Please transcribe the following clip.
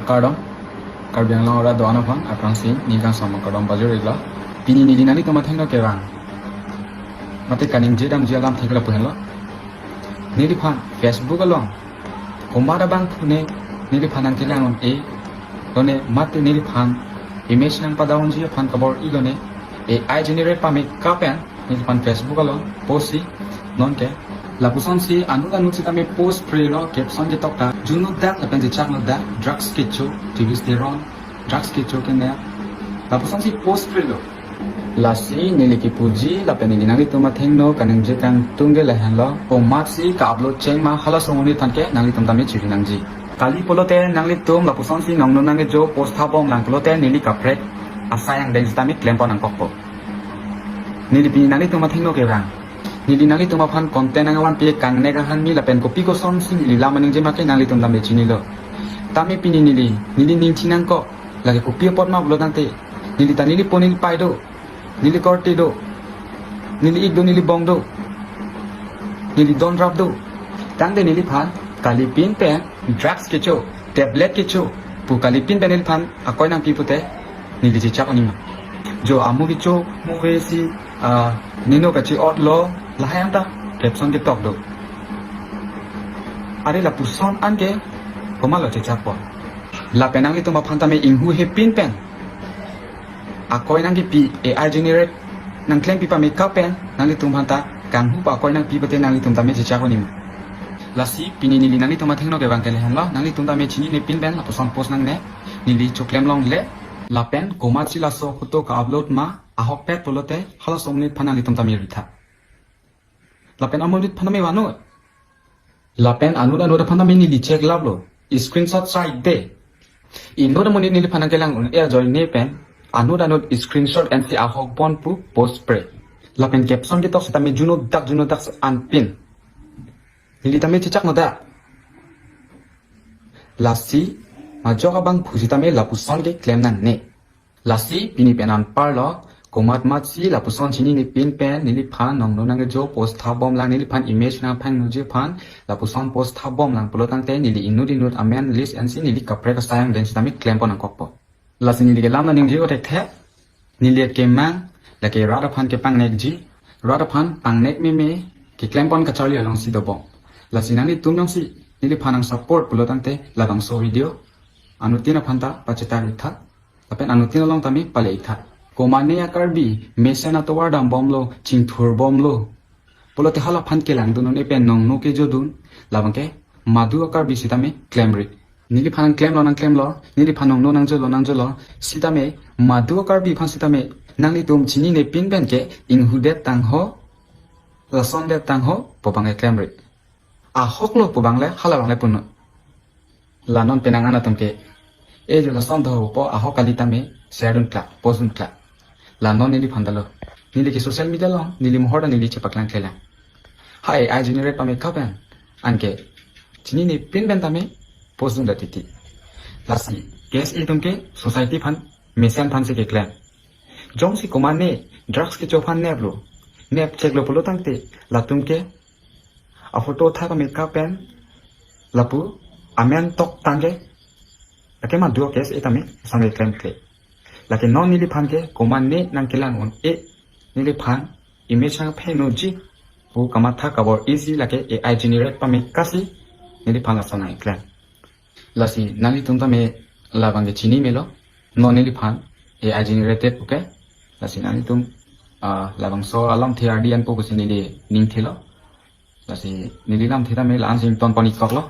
Kardom, Karbiang lang ora doan apang apang sin ningkang sama kardom baju regla. Pini nili nani tomat hengno kerang. Mati kaning jedam jalam thekla puhenlo. Nili phan Facebook along. Kumara bang phune nili phanan kelangon e. Lone mati nili phan image nang padaon ji phan kabor ilone e I generate pami kapen nili phan Facebook along posti non ke. Lapuson si anu si kami post pre-lo caption je tokta juno dak lapen je chak no dak drugs kicho testosterone drugs kicho kene lapuson si post pre-lo lasi nili ki puji lapen ni nang tuma thengno kanang je kang tungge lahanlo o maxi ka upload chain ma hala somoni thanke nang tum tami chiri nang ji kali polote nang tum lapuson si nong no nang jo post thabom nang polote nili ka prek asayang den tami claim pon nang kokpo nili pi nang tuma thengno ke rang nili nali tuma phan content ang wan pi kang ne ka han mi la pen copy ko son sing li la maning je ma ke nali tum dam be chini lo tami pini nili ning chinang ko lagi copy pot ma blo tante nili ta nili ponil pai do nili korte do nili ik do nili bong do nili don rap do tang de nili phan kali pin pe drugs ke cho tablet ke cho pu kali pin pe nili phan akoi nang pi pute nili je chak oni ma jo amu ki cho mu ve si nino ka chi ot lo lahayang ta caption TikTok do are la puson anke koma lo chechak po la penang itu ma phanta me inghu he pin pen akoi nang ki pi AI generate nang claim pi pa me ka pen nang itu phanta kang hu pa akoi nang pi pate nang itu ta me chechak ni la si pini ni nang itu ma thengno ke bang ke le han lo nang itu ta me chini ne pin pen la puson post nang ne ni li choklem long le la pen koma chi la so photo ka upload ma ahok pet polote hala somnit phana li tum ta me ritha lapen amulit phanami wano lapen anuda noda phanami ni li check lablo screenshot side de inoda moni ni phana kelang un air join ne pen anuda not screenshot and si ahok bon pu post spray lapen caption ki tok setami juno dak unpin ni tame chichak no da lasi majoga bang phusitame lapuson ke claim nan ne lasi pini penan parlo komat mat si la puson chini ni pin pen nili phan nong no nang jo post thabom lang nili phan image na phang no je phan la puson post thabom lang polotang te nili inudi not amen list and si nili kapre ka sayang den stamik claim pon kokpo la si nili ke lam na ning ji ko tek the nili ke mang la ke rada phan ke pang nek ji rada phan pang nek me ke claim pon ka charli along si do bong la si nani tum nong si nili phanang support polotang te la bang so video anutina phanta pacheta ritha apen anutina long tami pale itha komane akarbi mesena towar dam bomlo chingthur bomlo polote hala phan ke lang dunone pen nong no ke jodun labangke madu akarbi sitame claim rate nili phan claim lo nang claim lo nili phan nong no nang jolo sitame madu akarbi phan sitame nangli tum chini ne pin ben ke inghude tang ho la sonde tang ho pobange claim rate a hoklo pobangle hala bangle punno lanon penangana tumke e jo la son do po a hokali tame serun kla posun kla la non nili phandalo nili ki social media lo nili mohora nili chepaklang khela hai I generate pame kapen anke chini ni pin ben tame posun da titi lasi case itum ke society phan mission phan se ke claim jong si komane drugs ke chofan ne blo nep check lo polo tangte la tum ke a photo tha pame kapen lapu amen tok tangge akema duo case itame sange claim ke laki non nili phan ke komane nang kelang on e nili phan image sang phenoji bu kamatha cover easy lake AI generate pame kasi nili phan asana iklan lasi nali tumta me labange chini melo non nili phan AI generated okay lasi nali tum labang so alam thrd an po kusini de ning thelo lasi nili lam thira me lan sing ton pani koklo